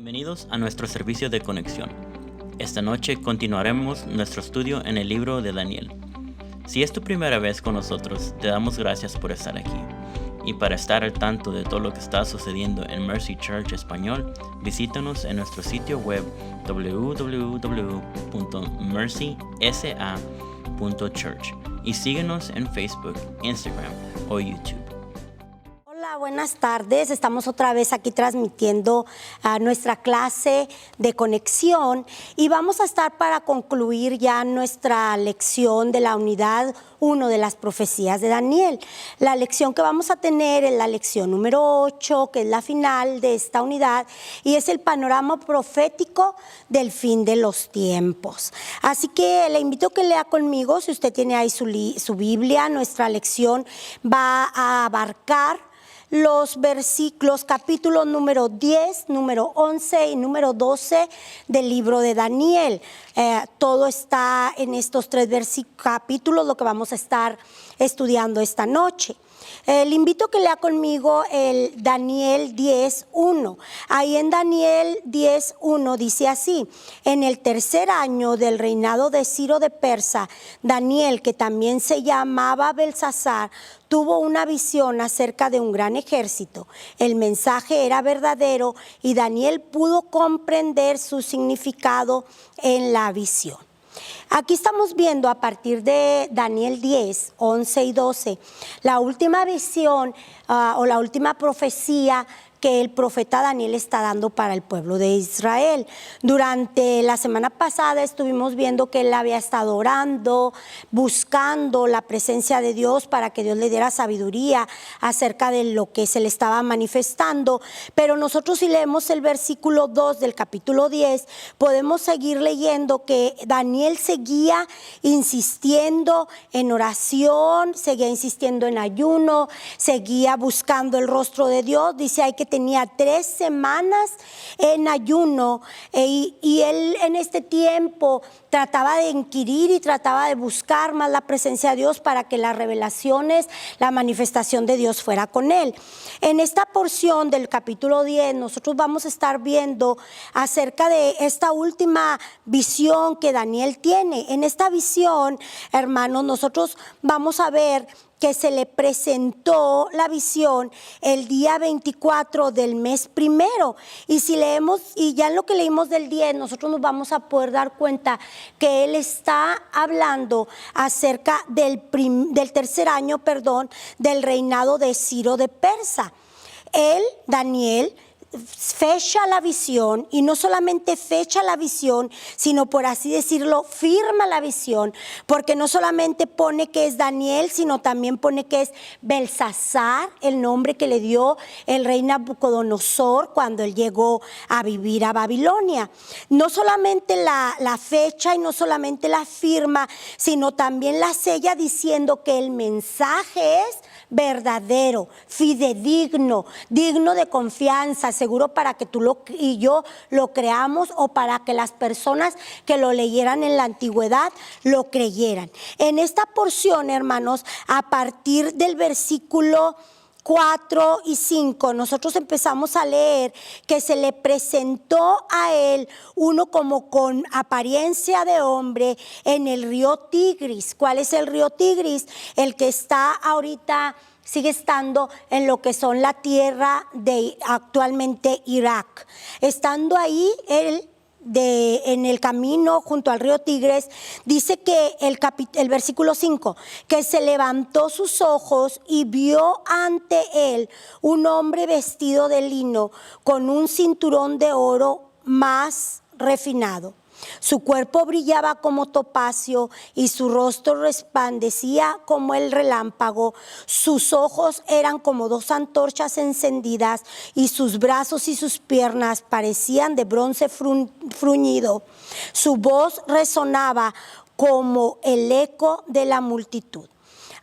Bienvenidos a nuestro servicio de conexión. Esta noche continuaremos nuestro estudio en el libro de Daniel. Si es tu primera vez con nosotros, te damos gracias por estar aquí. Y para estar al tanto de todo lo que está sucediendo en Mercy Church Español, visítanos en nuestro sitio web www.mercysa.church y síguenos en Facebook, Instagram o YouTube. Hola, buenas tardes. Estamos otra vez aquí transmitiendo nuestra clase de conexión y vamos a estar para concluir ya nuestra lección de la unidad 1 de las profecías de Daniel. La lección que vamos a tener es la lección número 8, que es la final de esta unidad y es el panorama profético del fin de los tiempos. Así que le invito a que lea conmigo, si usted tiene ahí su Biblia. Nuestra lección va a abarcar los versículos, capítulos número 10, número 11 y número 12 del libro de Daniel. Todo está en estos tres capítulos, lo que vamos a estar estudiando esta noche. Le invito a que lea conmigo el Daniel 10:1. Ahí en Daniel 10:1 dice así: en el tercer año del reinado de Ciro de Persa, Daniel, que también se llamaba Belsasar, tuvo una visión acerca de un gran ejército. El mensaje era verdadero y Daniel pudo comprender su significado en la visión. Aquí estamos viendo a partir de Daniel 10, 11 y 12, la última visión o la última profecía que el profeta Daniel está dando para el pueblo de Israel. Durante la semana pasada estuvimos viendo que él había estado orando, buscando la presencia de Dios para que Dios le diera sabiduría acerca de lo que se le estaba manifestando. Pero nosotros, si leemos el versículo 2 del capítulo 10, podemos seguir leyendo que Daniel seguía insistiendo en oración, seguía insistiendo en ayuno, seguía buscando el rostro de Dios. Dice ahí que tenía 3 semanas en ayuno y él en este tiempo trataba de inquirir y trataba de buscar más la presencia de Dios para que las revelaciones, la manifestación de Dios fuera con él. En esta porción del capítulo 10 nosotros vamos a estar viendo acerca de esta última visión que Daniel tiene. En esta visión, hermanos, nosotros vamos a ver que se le presentó la visión el día 24 del mes primero. Y si leemos, y ya en lo que leímos del 10, nosotros nos vamos a poder dar cuenta que él está hablando acerca del tercer año, del reinado de Ciro de Persa. Él, Daniel, fecha la visión, y no solamente fecha la visión, sino, por así decirlo, firma la visión, porque no solamente pone que es Daniel, sino también pone que es Belsasar, el nombre que le dio el rey Nabucodonosor cuando él llegó a vivir a Babilonia. No solamente la fecha y no solamente la firma, sino también la sella diciendo que el mensaje es verdadero, fidedigno, digno de confianza, seguro para que tú y yo lo creamos, o para que las personas que lo leyeran en la antigüedad lo creyeran. En esta porción, hermanos, a partir del versículo 4 y 5, nosotros empezamos a leer que se le presentó a él uno como con apariencia de hombre en el río Tigris. ¿Cuál es el río Tigris? El que está ahorita, sigue estando en lo que son la tierra de actualmente Irak. Estando ahí, él en el camino junto al río Tigris, dice que el versículo 5, que se levantó sus ojos y vio ante él un hombre vestido de lino con un cinturón de oro más refinado. Su cuerpo brillaba como topacio y su rostro resplandecía como el relámpago. Sus ojos eran como 2 antorchas encendidas y sus brazos y sus piernas parecían de bronce bruñido. Su voz resonaba como el eco de la multitud.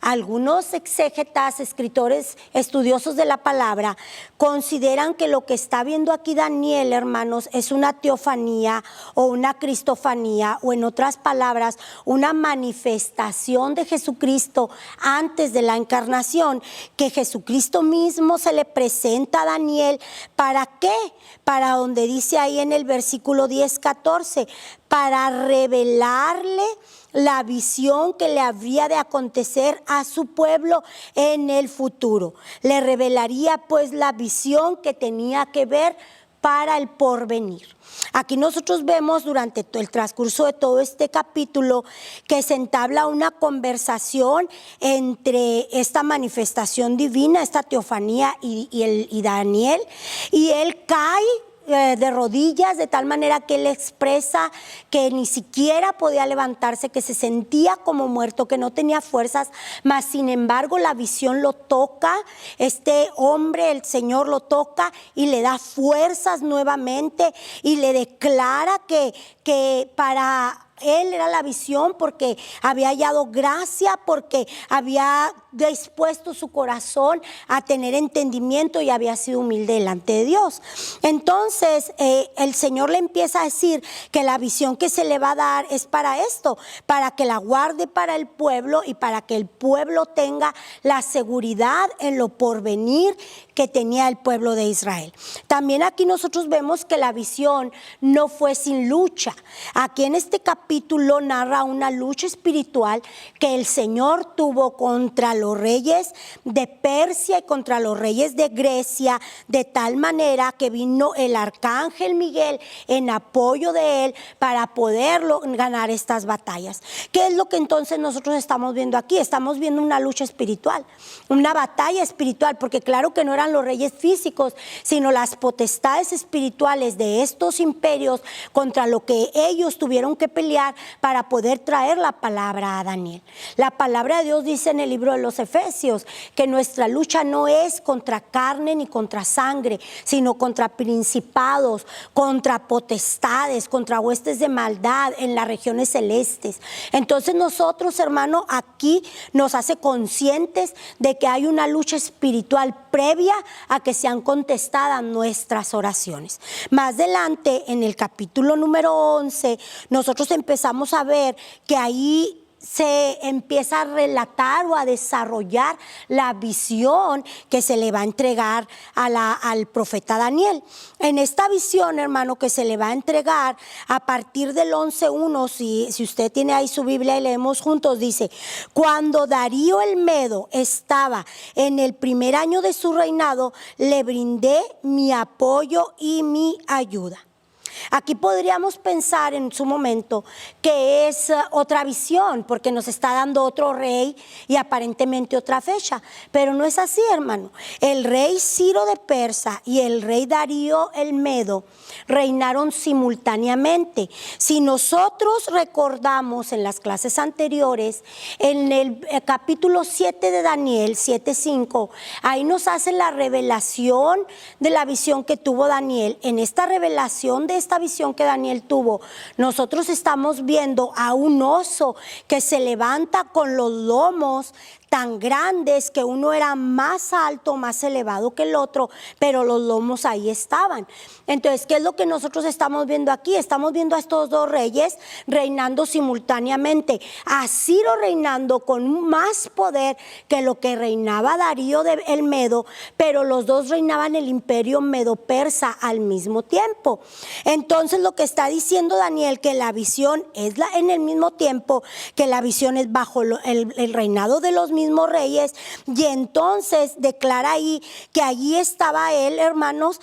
algunos exégetas, escritores, estudiosos de la palabra, consideran que lo que está viendo aquí Daniel, hermanos, es una teofanía o una cristofanía, o en otras palabras, una manifestación de Jesucristo antes de la encarnación, que Jesucristo mismo se le presenta a Daniel. ¿Para qué? Para donde dice ahí en el versículo 10-14, para revelarle la visión que le habría de acontecer a su pueblo en el futuro. Le revelaría pues la visión que tenía que ver para el porvenir. Aquí nosotros vemos durante el transcurso de todo este capítulo que se entabla una conversación entre esta manifestación divina, esta teofanía y Daniel, y él cae de rodillas, de tal manera que él expresa que ni siquiera podía levantarse, que se sentía como muerto, que no tenía fuerzas, mas sin embargo la visión lo toca, este hombre, el Señor lo toca y le da fuerzas nuevamente y le declara que para él era la visión, porque había hallado gracia, porque había dispuesto su corazón a tener entendimiento y había sido humilde delante de Dios. Entonces el Señor le empieza a decir que la visión que se le va a dar es para esto, para que la guarde para el pueblo y para que el pueblo tenga la seguridad en lo porvenir que tenía el pueblo de Israel. También aquí nosotros vemos que la visión no fue sin lucha. Aquí en este capítulo narra una lucha espiritual que el Señor tuvo contra los reyes de Persia y contra los reyes de Grecia, de tal manera que vino el arcángel Miguel en apoyo de él para poderlo ganar estas batallas. ¿Qué es lo que entonces nosotros estamos viendo aquí? Estamos viendo una lucha espiritual, una batalla espiritual, porque claro que no eran los reyes físicos, sino las potestades espirituales de estos imperios contra lo que ellos tuvieron que pelear para poder traer la palabra a Daniel. La palabra de Dios dice en el libro de los Efesios que nuestra lucha no es contra carne ni contra sangre, sino contra principados, contra potestades, contra huestes de maldad en las regiones celestes. Entonces nosotros, hermano, aquí nos hace conscientes de que hay una lucha espiritual previa a que sean contestadas nuestras oraciones. Más adelante, en el capítulo número 11, nosotros empezamos a ver que ahí se empieza a relatar o a desarrollar la visión que se le va a entregar al profeta Daniel. En esta visión, hermano, que se le va a entregar a partir del 11:1, si usted tiene ahí su Biblia y leemos juntos, dice: cuando Darío el Medo estaba en el primer año de su reinado, le brindé mi apoyo y mi ayuda. Aquí podríamos pensar en su momento que es otra visión, porque nos está dando otro rey y aparentemente otra fecha, pero no es así, hermano. El rey Ciro de Persia y el rey Darío el Medo reinaron simultáneamente. Si nosotros recordamos en las clases anteriores, en el capítulo 7 de Daniel, 7:5, ahí nos hace la revelación de la visión que tuvo Daniel. En esta revelación de esta visión que Daniel tuvo, nosotros estamos viendo a un oso que se levanta con los lomos tan grandes, que uno era más alto, más elevado que el otro, pero los lomos ahí estaban. Entonces, ¿qué es lo que nosotros estamos viendo aquí? Estamos viendo a estos dos reyes reinando simultáneamente, a Ciro reinando con más poder que lo que reinaba Darío el Medo, pero los dos reinaban el imperio medo-persa al mismo tiempo. Entonces, lo que está diciendo Daniel, que la visión es en el mismo tiempo, que la visión es bajo el reinado de los mismos reyes, y entonces declara ahí que allí estaba él, hermanos,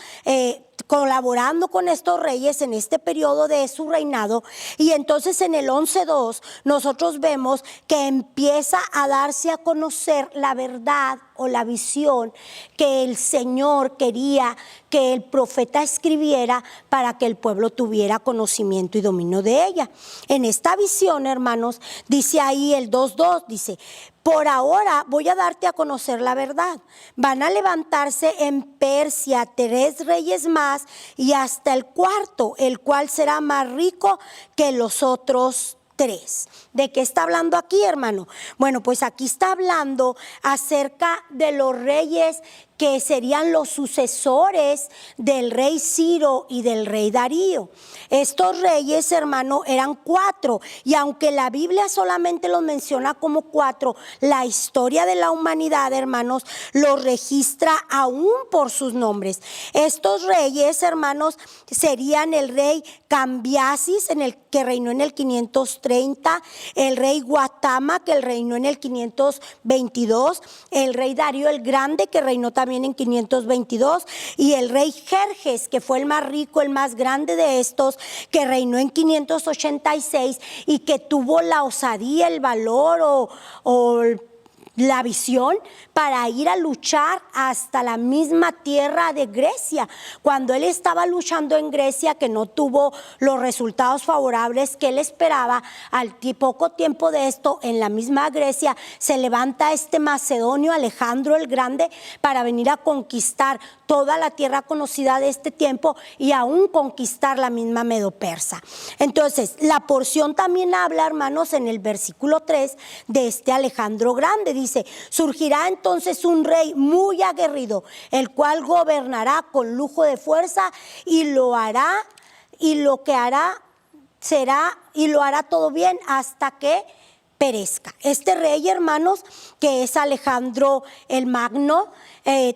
colaborando con estos reyes en este periodo de su reinado. Y entonces en el 11:2 nosotros vemos que empieza a darse a conocer la verdad o la visión que el Señor quería que el profeta escribiera para que el pueblo tuviera conocimiento y dominio de ella. En esta visión, hermanos, dice ahí el 2:2, dice: por ahora voy a darte a conocer la verdad. Van a levantarse en Persia 3 reyes más, y hasta el cuarto, el cual será más rico que los otros 3. ¿De qué está hablando aquí, hermano? Bueno, pues aquí está hablando acerca de los reyes que serían los sucesores del rey Ciro y del rey Darío. Estos reyes, hermano, eran 4, y aunque la Biblia solamente los menciona como 4, la historia de la humanidad, hermanos, los registra aún por sus nombres. Estos reyes, hermanos, serían el rey Cambiasis, que reinó en el 530, el rey Guatama, que reinó en el 522, el rey Darío el Grande, que reinó también en 522, y el rey Jerjes, que fue el más rico, el más grande de estos, que reinó en 586 y que tuvo la osadía, el valor o la visión para ir a luchar hasta la misma tierra de Grecia. Cuando él estaba luchando en Grecia, que no tuvo los resultados favorables que él esperaba, al poco tiempo de esto, en la misma Grecia, se levanta este macedonio, Alejandro el Grande, para venir a conquistar toda la tierra conocida de este tiempo y aún conquistar la misma Medo-Persa. Entonces, la porción también habla, hermanos, en el versículo 3 de este Alejandro Grande. Dice: surgirá entonces un rey muy aguerrido, el cual gobernará con lujo de fuerza y lo hará, y lo que hará será, y lo hará todo bien hasta que perezca. Este rey, hermanos, que es Alejandro el Magno,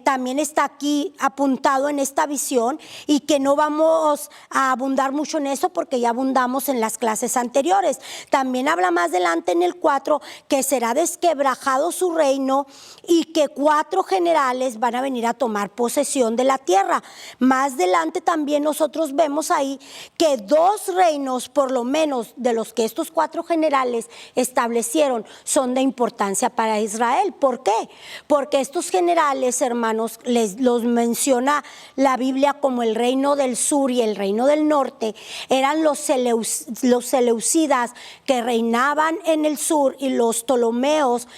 también está aquí apuntado en esta visión, y que no vamos a abundar mucho en eso porque ya abundamos en las clases anteriores. También habla más adelante en el 4 que será desquebrajado su reino y que 4 generales van a venir a tomar posesión de la tierra. Más adelante también nosotros vemos ahí que 2 reinos, por lo menos de los que estos 4 generales establecieron, son de importancia para Israel. ¿Por qué? Porque estos generales, hermanos, los menciona la Biblia como el reino del sur y el reino del norte. Eran los seleucidas, que reinaban en el sur, y los ptolomaicos,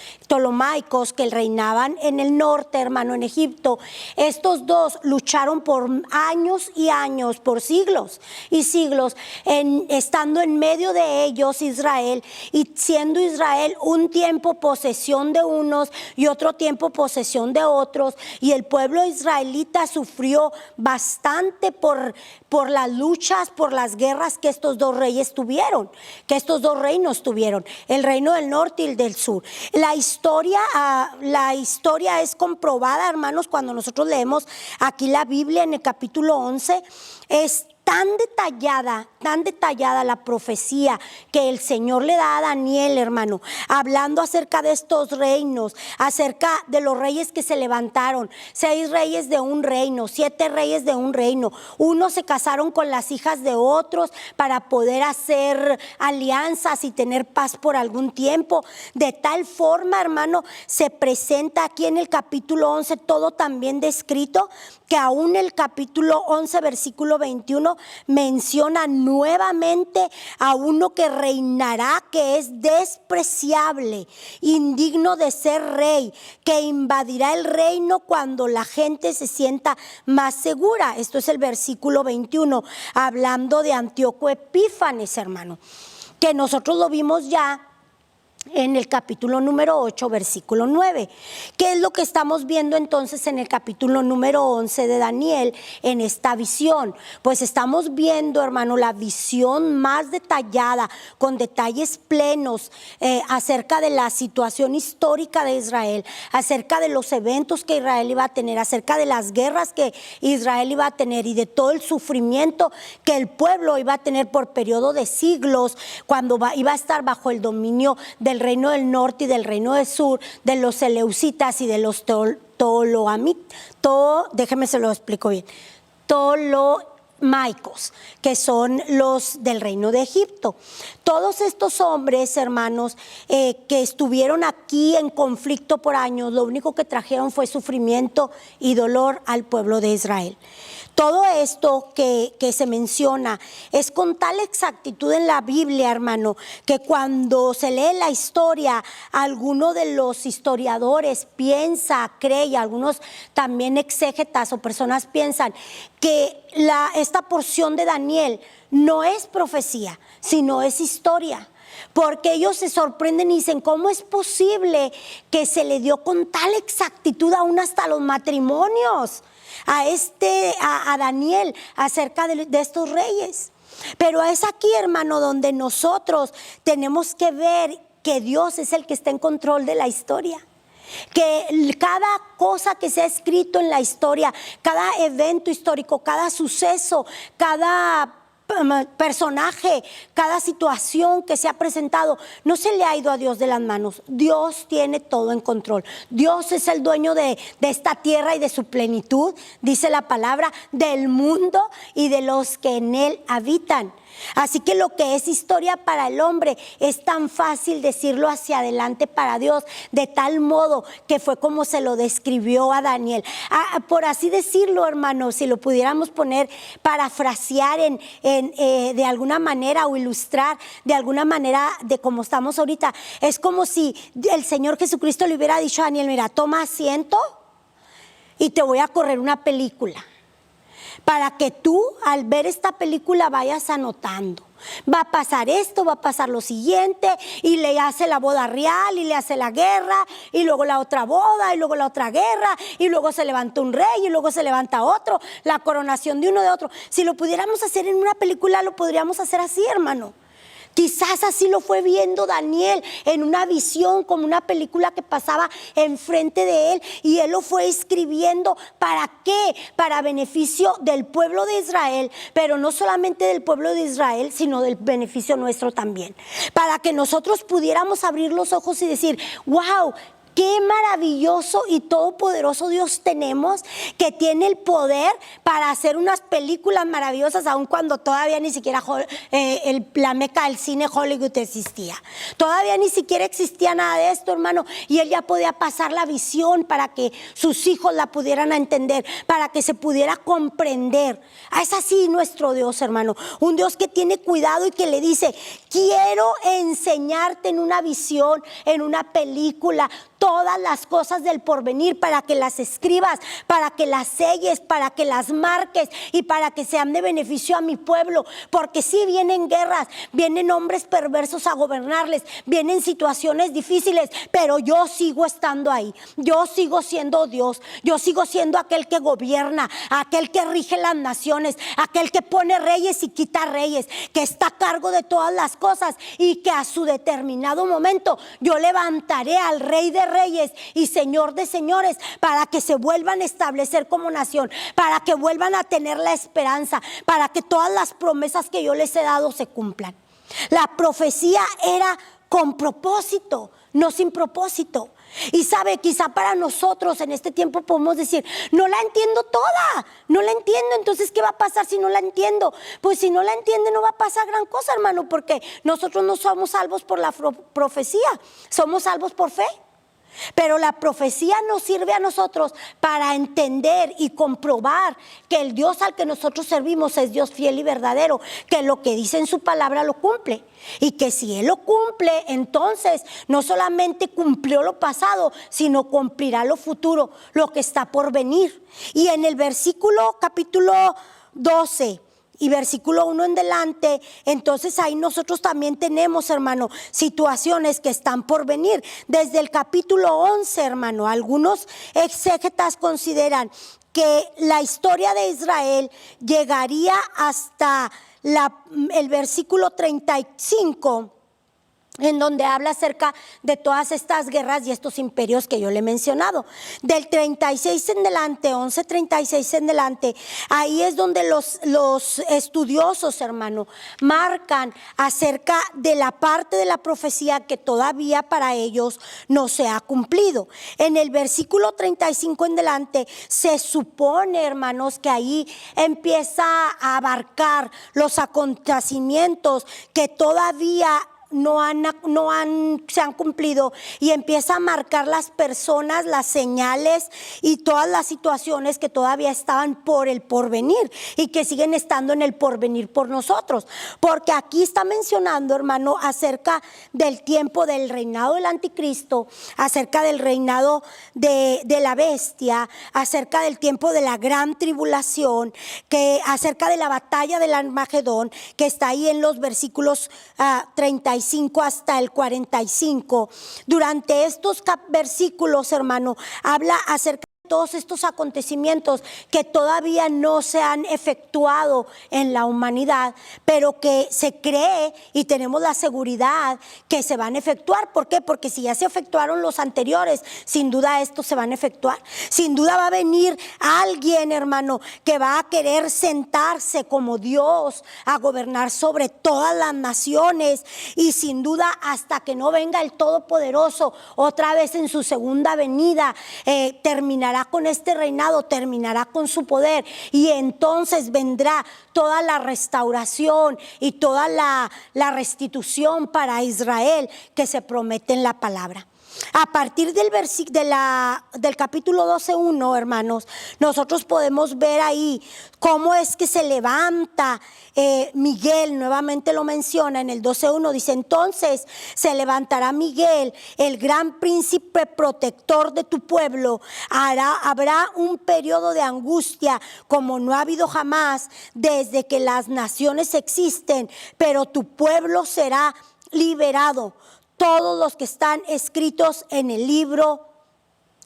que reinaban en el norte, hermano, en Egipto. Estos 2 lucharon por años y años, por siglos y siglos, estando en medio de ellos Israel, y siendo Israel un tiempo posesión de unos y otro tiempo posesión de otros. Y el pueblo israelita sufrió bastante por las luchas, por las guerras que estos 2 reyes tuvieron, que estos 2 reinos tuvieron, el reino del norte y el del sur. La historia es comprobada, hermanos, cuando nosotros leemos aquí la Biblia en el capítulo 11. Es tan detallada la profecía que el Señor le da a Daniel, hermano, hablando acerca de estos reinos, acerca de los reyes que se levantaron. 6 reyes de un reino, 7 reyes de un reino. Unos se casaron con las hijas de otros para poder hacer alianzas y tener paz por algún tiempo. De tal forma, hermano, se presenta aquí en el capítulo 11 todo también descrito, que aún el capítulo 11 versículo 21 menciona nuevamente a uno que reinará, que es despreciable, indigno de ser rey, que invadirá el reino cuando la gente se sienta más segura. Esto es el versículo 21, hablando de Antíoco Epífanes, hermano, que nosotros lo vimos ya en el capítulo número 8, versículo 9. ¿Qué es lo que estamos viendo entonces en el capítulo número 11 de Daniel en esta visión? Pues estamos viendo, hermano, la visión más detallada, con detalles plenos acerca de la situación histórica de Israel, acerca de los eventos que Israel iba a tener, acerca de las guerras que Israel iba a tener y de todo el sufrimiento que el pueblo iba a tener por periodo de siglos, cuando iba a estar bajo el dominio del reino del norte y del reino del sur, de los seleucitas y de los déjeme se lo explico bien, ptolomaicos, que son los del reino de Egipto. Todos estos hombres, hermanos, que estuvieron aquí en conflicto por años, lo único que trajeron fue sufrimiento y dolor al pueblo de Israel. Todo esto que se menciona es con tal exactitud en la Biblia, hermano, que cuando se lee la historia, alguno de los historiadores piensa, cree, algunos también exégetas o personas piensan que esta porción de Daniel no es profecía, sino es historia. porque ellos se sorprenden y dicen, ¿cómo es posible que se le dio con tal exactitud aún hasta los matrimonios a Daniel acerca de estos reyes? Pero es aquí, hermano, donde nosotros tenemos que ver que Dios es el que está en control de la historia. Que cada cosa que se ha escrito en la historia, cada evento histórico, cada suceso, cada personaje, cada situación que se ha presentado, no se le ha ido a Dios de las manos. Dios tiene todo en control. Dios es el dueño de esta tierra y de su plenitud, dice la palabra, del mundo y de los que en él habitan. Así que lo que es historia para el hombre es tan fácil decirlo hacia adelante para Dios, de tal modo que fue como se lo describió a Daniel. Por así decirlo, hermano, si lo pudiéramos poner, parafrasear de alguna manera o ilustrar de alguna manera de cómo estamos ahorita, es como si el Señor Jesucristo le hubiera dicho a Daniel, mira, toma asiento y te voy a correr una película, para que tú al ver esta película vayas anotando. Va a pasar esto, va a pasar lo siguiente, y le hace la boda real, y le hace la guerra, y luego la otra boda, y luego la otra guerra, y luego se levanta un rey, y luego se levanta otro, la coronación de uno de otro. Si lo pudiéramos hacer en una película, lo podríamos hacer así, hermano. Quizás así lo fue viendo Daniel en una visión, como una película que pasaba enfrente de él, y él lo fue escribiendo. ¿Para qué? Para beneficio del pueblo de Israel, pero no solamente del pueblo de Israel, sino del beneficio nuestro también. Para que nosotros pudiéramos abrir los ojos y decir, wow, qué maravilloso y todopoderoso Dios tenemos, que tiene el poder para hacer unas películas maravillosas, aun cuando todavía ni siquiera la meca del cine Hollywood existía. Todavía ni siquiera existía nada de esto, hermano, y él ya podía pasar la visión para que sus hijos la pudieran entender, para que se pudiera comprender. Es así nuestro Dios, hermano, un Dios que tiene cuidado y que le dice, quiero enseñarte en una visión, en una película, todas las cosas del porvenir, para que las escribas, para que las selles, para que las marques y para que sean de beneficio a mi pueblo. Porque sí, vienen guerras, vienen hombres perversos a gobernarles, vienen situaciones difíciles, pero yo sigo estando ahí. Yo sigo siendo Dios, yo sigo siendo aquel que gobierna, aquel que rige las naciones, aquel que pone reyes y quita reyes, que está a cargo de todas las cosas, y que a su determinado momento yo levantaré al Rey de Reyes y Señor de señores, para que se vuelvan a establecer como nación, para que vuelvan a tener la esperanza, para que todas las promesas que yo les he dado se cumplan. La profecía era con propósito, no sin propósito. Y sabe, quizá para nosotros en este tiempo podemos decir, no la entiendo toda, no la entiendo, entonces ¿qué va a pasar si no la entiendo? Pues si no la entiende no va a pasar gran cosa, hermano, porque nosotros no somos salvos por la profecía, somos salvos por fe. Pero la profecía nos sirve a nosotros para entender y comprobar que el Dios al que nosotros servimos es Dios fiel y verdadero, que lo que dice en su palabra lo cumple, y que si Él lo cumple, entonces no solamente cumplió lo pasado, sino cumplirá lo futuro, lo que está por venir. Y en el versículo capítulo 12 y versículo 1 en delante, entonces ahí nosotros también tenemos, hermano, situaciones que están por venir. Desde el capítulo 11, hermano, algunos exégetas consideran que la historia de Israel llegaría hasta el versículo 35, en donde habla acerca de todas estas guerras y estos imperios que yo le he mencionado. Del 36 en delante, 11:36 en delante, ahí es donde los estudiosos, hermano, marcan acerca de la parte de la profecía que todavía para ellos no se ha cumplido. En el versículo 35 en delante se supone, hermanos, que ahí empieza a abarcar los acontecimientos que todavía se han cumplido, y empieza a marcar las personas, las señales y todas las situaciones que todavía estaban por el porvenir y que siguen estando en el porvenir por nosotros. Porque aquí está mencionando, hermano, acerca del tiempo del reinado del anticristo, acerca del reinado de la bestia, acerca del tiempo de la gran tribulación, acerca de la batalla del Armagedón, que está ahí en los versículos 36 35 hasta el 45. Durante estos versículos, hermano, habla acerca de todos estos acontecimientos que todavía no se han efectuado en la humanidad, pero que se cree y tenemos la seguridad que se van a efectuar. ¿Por qué? Porque si ya se efectuaron los anteriores, sin duda estos se van a efectuar. Sin duda va a venir alguien, hermano, que va a querer sentarse como Dios a gobernar sobre todas las naciones, y sin duda hasta que no venga el Todopoderoso otra vez en su segunda venida, terminará con este reinado, terminará con su poder, y entonces vendrá toda la restauración y toda la restitución para Israel que se promete en la palabra. A partir del capítulo 12:1, hermanos, nosotros podemos ver ahí cómo es que se levanta Miguel. Nuevamente lo menciona en el 12:1, dice: entonces se levantará Miguel, el gran príncipe protector de tu pueblo. Habrá un periodo de angustia como no ha habido jamás desde que las naciones existen, pero tu pueblo será liberado. Todos los que están escritos en el libro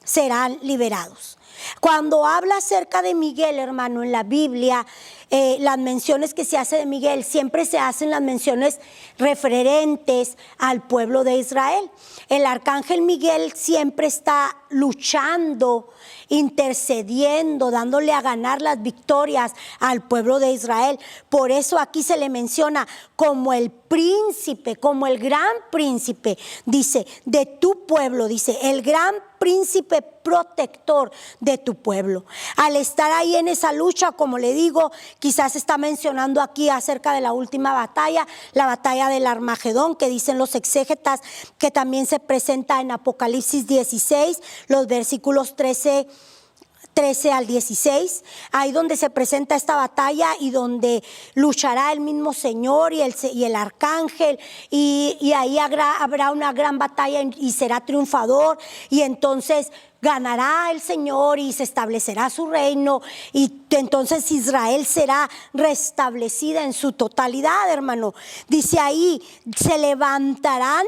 serán liberados. Cuando habla acerca de Miguel, hermano, en la Biblia, las menciones que se hace de Miguel, siempre se hacen las menciones referentes al pueblo de Israel. El arcángel Miguel siempre está luchando, intercediendo, dándole a ganar las victorias al pueblo de Israel. Por eso aquí se le menciona como el príncipe, como el gran príncipe, dice, de tu pueblo, dice, el gran príncipe protector de tu pueblo. Al estar ahí en esa lucha, como le digo, quizás está mencionando aquí acerca de la última batalla, la batalla del Armagedón, que dicen los exégetas que también se presenta en Apocalipsis 16, los versículos 13 al 16, ahí donde se presenta esta batalla y donde luchará el mismo Señor y el arcángel, y ahí habrá una gran batalla y será triunfador, y entonces ganará el Señor y se establecerá su reino, y entonces Israel será restablecida en su totalidad, hermano. Dice ahí: se levantarán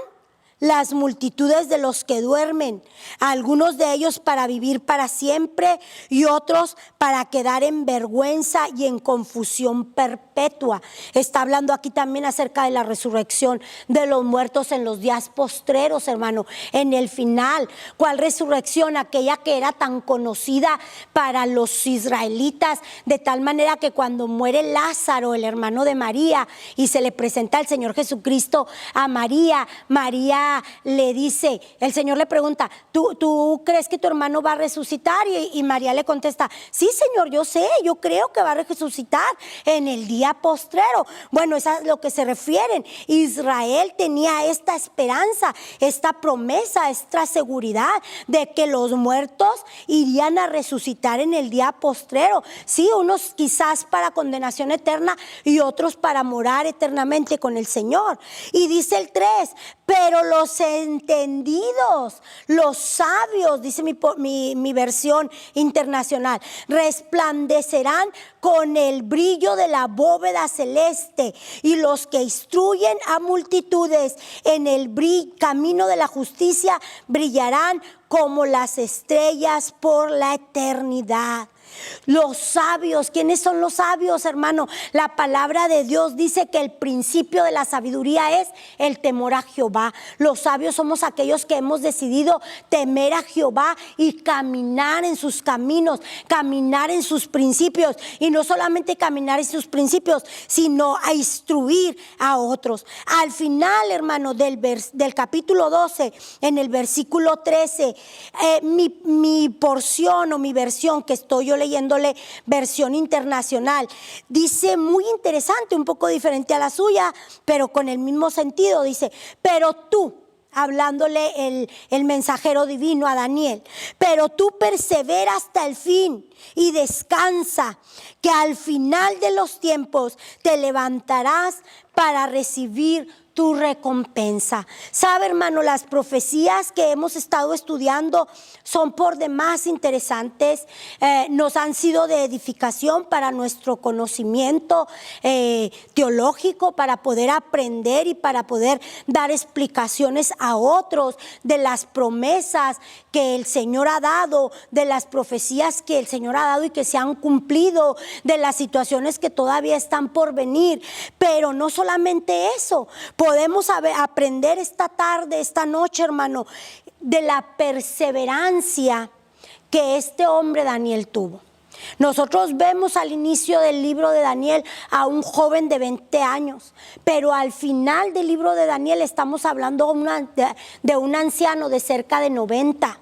las multitudes de los que duermen, algunos de ellos para vivir para siempre y otros para quedar en vergüenza y en confusión perpetua. Está hablando aquí también acerca de la resurrección de los muertos en los días postreros, hermano, en el final. ¿Cuál resurrección? Aquella que era tan conocida para los israelitas, de tal manera que cuando muere Lázaro, el hermano de María, y se le presenta el Señor Jesucristo a María, María le dice, el Señor le pregunta: ¿Tú crees que tu hermano va a resucitar? Y María le contesta: sí, Señor, yo sé, yo creo que va a resucitar en el día postrero. Bueno, eso es a lo que se refieren. Israel tenía esta esperanza, esta promesa, esta seguridad de que los muertos irían a resucitar en el día postrero. Sí, unos quizás para condenación eterna y otros para morar eternamente con el Señor. Y dice el 3: pero los entendidos, los sabios, dice mi versión internacional, resplandecerán con el brillo de la bóveda celeste, y los que instruyen a multitudes en el camino de la justicia brillarán como las estrellas por la eternidad. Los sabios, ¿quiénes son los sabios, hermano? La palabra de Dios dice que el principio de la sabiduría es el temor a Jehová. Los sabios somos aquellos que hemos decidido temer a Jehová y caminar en sus caminos, caminar en sus principios, y no solamente caminar en sus principios, sino a instruir a otros. Al final, hermano, del capítulo 12, en el versículo 13, mi porción o mi versión, que estoy yo leyéndole versión internacional, dice muy interesante, un poco diferente a la suya, pero con el mismo sentido. Dice: pero tú, hablándole el mensajero divino a Daniel, pero tú persevera hasta el fin y descansa, que al final de los tiempos te levantarás para recibir tu recompensa. Sabe, hermano, las profecías que hemos estado estudiando son por demás interesantes, nos han sido de edificación para nuestro conocimiento teológico, para poder aprender y para poder dar explicaciones a otros de las promesas que el Señor ha dado, de las profecías que el Señor ha dado y que se han cumplido, de las situaciones que todavía están por venir. Pero no solamente eso, podemos aprender esta tarde, esta noche, hermano, de la perseverancia que este hombre Daniel tuvo. Nosotros vemos al inicio del libro de Daniel a un joven de 20 años, pero al final del libro de Daniel estamos hablando de un anciano de cerca de 90.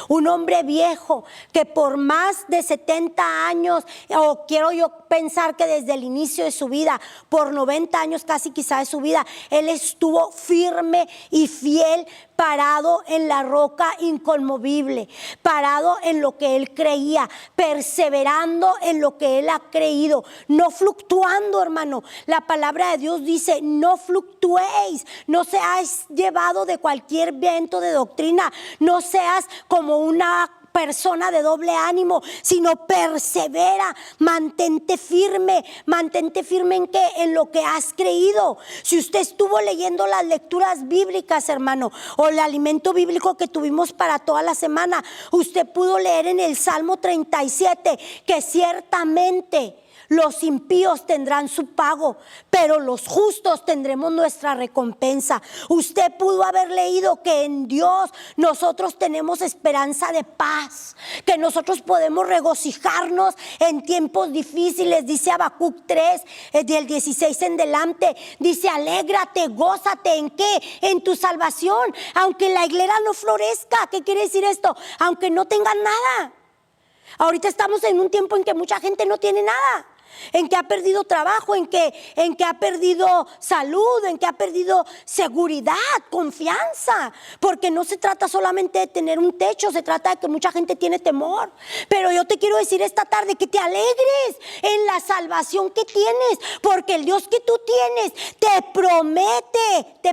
Un hombre viejo que por más de 70 años, o quiero yo pensar que desde el inicio de su vida, por 90 años casi quizá de su vida, él estuvo firme y fiel, parado en la roca inconmovible, parado en lo que él creía, perseverando en lo que él ha creído, no fluctuando, hermano. La palabra de Dios dice: no fluctuéis, no seas llevado de cualquier viento de doctrina, no seas como una persona de doble ánimo, sino persevera, mantente firme en qué, en lo que has creído. Si usted estuvo leyendo las lecturas bíblicas, hermano, o el alimento bíblico que tuvimos para toda la semana, usted pudo leer en el Salmo 37 que ciertamente los impíos tendrán su pago, pero los justos tendremos nuestra recompensa. Usted pudo haber leído que en Dios nosotros tenemos esperanza de paz, que nosotros podemos regocijarnos en tiempos difíciles. Dice Habacuc 3, del 16 en delante, dice: alégrate, gózate. ¿En qué? En tu salvación. Aunque la higuera no florezca. ¿Qué quiere decir esto? Aunque no tengan nada. Ahorita estamos en un tiempo en que mucha gente no tiene nada, en que ha perdido trabajo, en que ha perdido salud, en que ha perdido seguridad, confianza, porque no se trata solamente de tener un techo, se trata de que mucha gente tiene temor. Pero yo te quiero decir esta tarde que te alegres en la salvación que tienes, porque el Dios que tú tienes te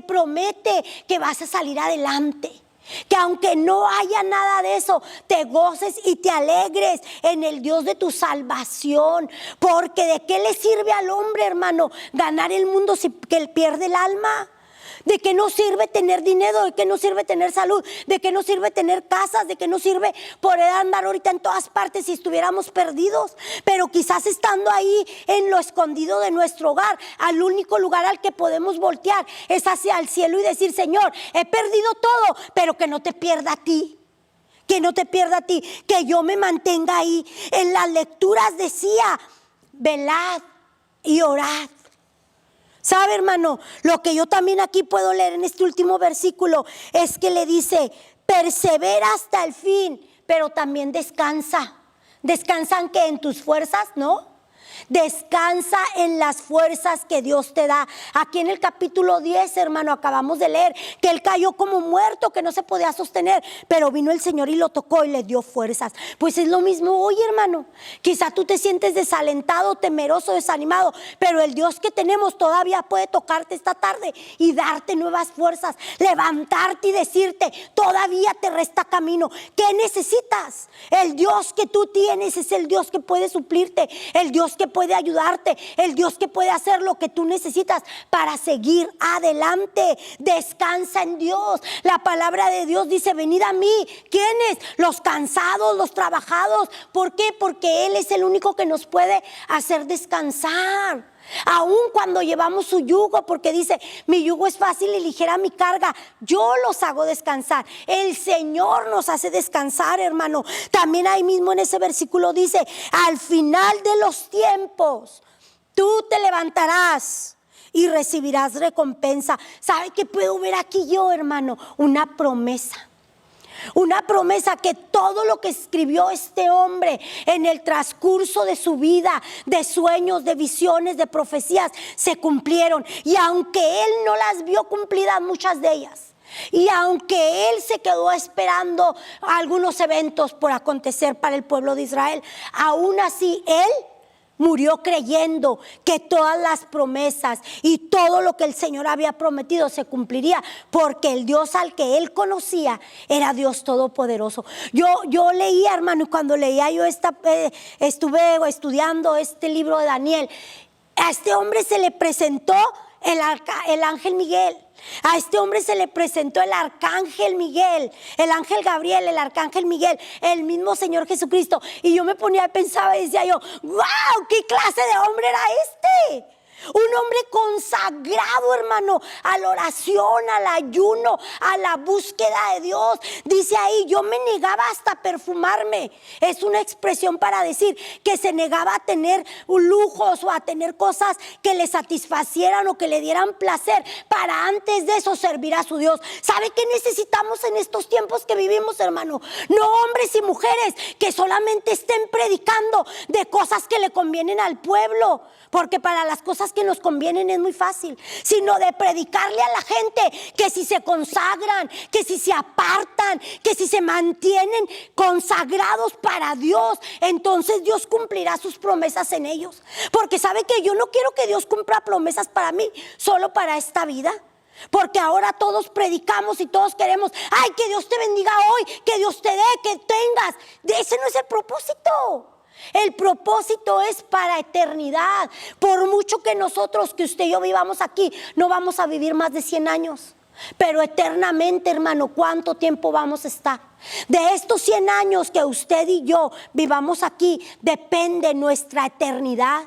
promete que vas a salir adelante. Que aunque no haya nada de eso, te goces y te alegres en el Dios de tu salvación. Porque ¿de qué le sirve al hombre, hermano, ganar el mundo si que él pierde el alma? ¿De qué nos sirve tener dinero? ¿De qué nos sirve tener salud? ¿De qué nos sirve tener casas? ¿De qué nos sirve poder andar ahorita en todas partes si estuviéramos perdidos? Pero quizás estando ahí en lo escondido de nuestro hogar, al único lugar al que podemos voltear es hacia el cielo y decir: Señor, he perdido todo, pero que no te pierda a ti. Que no te pierda a ti, que yo me mantenga ahí. En las lecturas decía: velad y orad. ¿Sabe, hermano? Lo que yo también aquí puedo leer en este último versículo es que le dice: persevera hasta el fin, pero también descansa. ¿Descansan que en tus fuerzas? ¿No? Descansa en las fuerzas que Dios te da. Aquí en el capítulo 10, hermano, acabamos de leer que él cayó como muerto, que no se podía sostener, pero vino el Señor y lo tocó y le dio fuerzas. Pues es lo mismo hoy, hermano. Quizá tú te sientes desalentado, temeroso, desanimado, pero el Dios que tenemos todavía puede tocarte esta tarde y darte nuevas fuerzas, levantarte y decirte: todavía te resta camino. ¿Qué necesitas? El Dios que tú tienes es el Dios que puede suplirte, el Dios que puede ayudarte, el Dios que puede hacer lo que tú necesitas para seguir adelante. Descansa en Dios. La palabra de Dios dice: venid a mí. ¿Quiénes? Los cansados, los trabajados. ¿Por qué? Porque Él es el único que nos puede hacer descansar. Aun cuando llevamos su yugo, porque dice: mi yugo es fácil y ligera mi carga, yo los hago descansar. El Señor nos hace descansar, hermano. También ahí mismo en ese versículo dice: al final de los tiempos tú te levantarás y recibirás recompensa. ¿Sabe qué puedo ver aquí yo, hermano? Una promesa. Una promesa que todo lo que escribió este hombre en el transcurso de su vida, de sueños, de visiones, de profecías, se cumplieron. Y aunque él no las vio cumplidas, muchas de ellas, y aunque él se quedó esperando algunos eventos por acontecer para el pueblo de Israel, aún así él murió creyendo que todas las promesas y todo lo que el Señor había prometido se cumpliría, porque el Dios al que él conocía era Dios todopoderoso. Yo leía, hermano, y cuando leía yo estuve estudiando este libro de Daniel, a este hombre se le presentó el ángel Miguel. A este hombre se le presentó el arcángel Miguel, el ángel Gabriel, el arcángel Miguel, el mismo Señor Jesucristo. Y yo me ponía a pensar y decía yo, wow, ¿qué clase de hombre era este? Un hombre consagrado, hermano, a la oración, al ayuno, a la búsqueda de Dios. Dice ahí, yo me negaba hasta perfumarme. Es una expresión para decir que se negaba a tener lujos o a tener cosas que le satisfacieran o que le dieran placer, para antes de eso servir a su Dios. ¿Sabe qué necesitamos en estos tiempos que vivimos, hermano? No hombres y mujeres que solamente estén predicando de cosas que le convienen al pueblo, porque para las cosas que nos convienen es muy fácil, sino de predicarle a la gente que si se consagran, que si se apartan, que si se mantienen consagrados para Dios, entonces Dios cumplirá sus promesas en ellos. Porque sabe que yo no quiero que Dios cumpla promesas para mí, solo para esta vida. Porque ahora todos predicamos y todos queremos, ay, que Dios te bendiga hoy, que Dios te dé, que tengas. Ese no es el propósito. El propósito es para eternidad. Por mucho que nosotros, que usted y yo vivamos aquí, no vamos a vivir más de 100 años. Pero eternamente, hermano, ¿cuánto tiempo vamos a estar? De estos 100 años que usted y yo vivamos aquí, depende nuestra eternidad.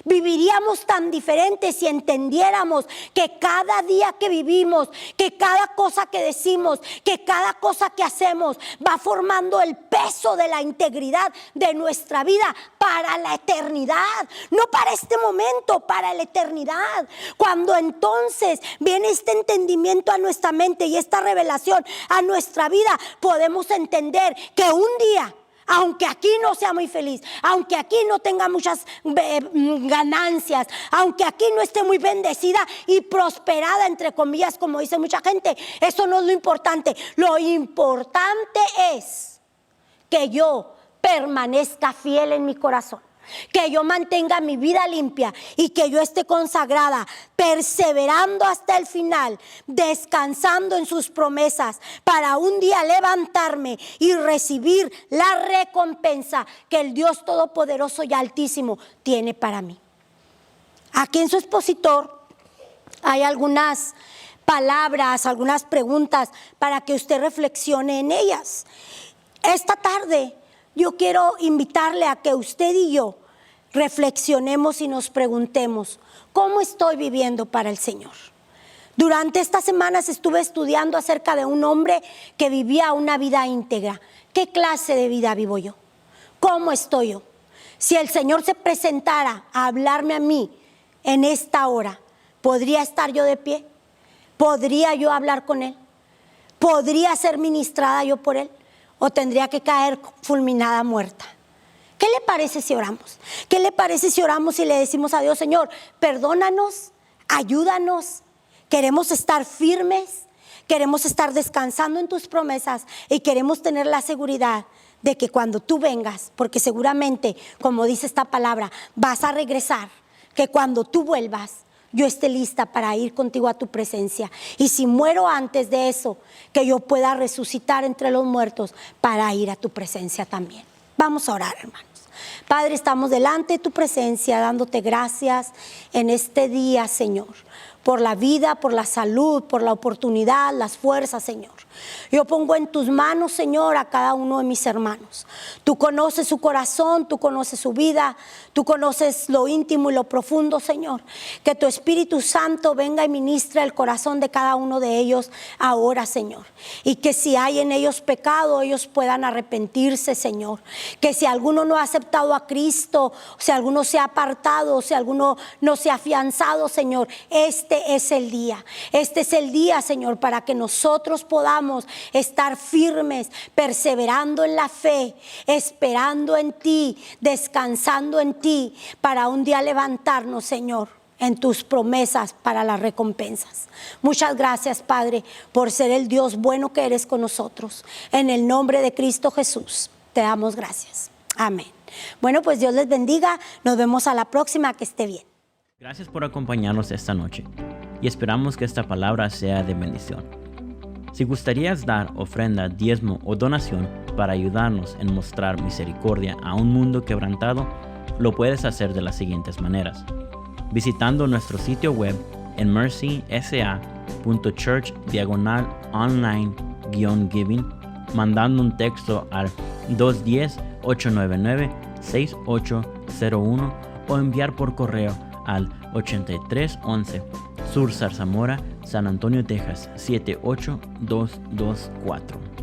Viviríamos tan diferentes si entendiéramos que cada día que vivimos, que cada cosa que decimos, que cada cosa que hacemos va formando el peso de la integridad de nuestra vida para la eternidad, no para este momento, para la eternidad. Cuando entonces viene este entendimiento a nuestra mente y esta revelación a nuestra vida, podemos entender que un día, aunque aquí no sea muy feliz, aunque aquí no tenga muchas ganancias, aunque aquí no esté muy bendecida y prosperada, entre comillas, como dice mucha gente, eso no es lo importante. Lo importante es que yo permanezca fiel en mi corazón, que yo mantenga mi vida limpia y que yo esté consagrada, perseverando hasta el final, descansando en sus promesas, para un día levantarme y recibir la recompensa que el Dios Todopoderoso y Altísimo tiene para mí. Aquí en su expositor hay algunas palabras, algunas preguntas para que usted reflexione en ellas. Esta tarde yo quiero invitarle a que usted y yo reflexionemos y nos preguntemos, ¿cómo estoy viviendo para el Señor? Durante estas semanas estuve estudiando acerca de un hombre que vivía una vida íntegra. ¿Qué clase de vida vivo yo? ¿Cómo estoy yo? Si el Señor se presentara a hablarme a mí en esta hora, ¿podría estar yo de pie? ¿Podría yo hablar con Él? ¿Podría ser ministrada yo por Él? ¿O tendría que caer fulminada, muerta? ¿Qué le parece si oramos? ¿Qué le parece si oramos y le decimos a Dios, Señor, perdónanos, ayúdanos? Queremos estar firmes, queremos estar descansando en tus promesas y queremos tener la seguridad de que cuando tú vengas, porque seguramente, como dice esta palabra, vas a regresar, que cuando tú vuelvas, yo esté lista para ir contigo a tu presencia. Y si muero antes de eso, que yo pueda resucitar entre los muertos para ir a tu presencia también. Vamos a orar, hermanos. Padre, estamos delante de tu presencia, dándote gracias en este día, Señor, por la vida, por la salud, por la oportunidad, las fuerzas, Señor. Yo pongo en tus manos, Señor, a cada uno de mis hermanos. Tú conoces su corazón, tú conoces su vida, tú conoces lo íntimo y lo profundo, Señor. Que tu Espíritu Santo venga y ministre el corazón de cada uno de ellos ahora, Señor. Y que si hay en ellos pecado, ellos puedan arrepentirse, Señor. Que si alguno no ha aceptado a Cristo, si alguno se ha apartado, si alguno no se ha afianzado, Señor, este es el día. Este es el día, Señor, para que nosotros podamos estar firmes, perseverando en la fe, esperando en ti, descansando en ti, para un día levantarnos, Señor, en tus promesas para las recompensas. Muchas gracias, Padre, por ser el Dios bueno que eres con nosotros. En el nombre de Cristo Jesús, te damos gracias. Amén. Bueno, pues Dios les bendiga. Nos vemos a la próxima. Que esté bien. Gracias por acompañarnos esta noche y esperamos que esta palabra sea de bendición. Si gustarías dar ofrenda, diezmo o donación para ayudarnos en mostrar misericordia a un mundo quebrantado, lo puedes hacer de las siguientes maneras: visitando nuestro sitio web en mercysa.church/online-giving, mandando un texto al 210-899-6801 o enviar por correo al 8311 Sur Zarzamora, San Antonio, Texas 78224.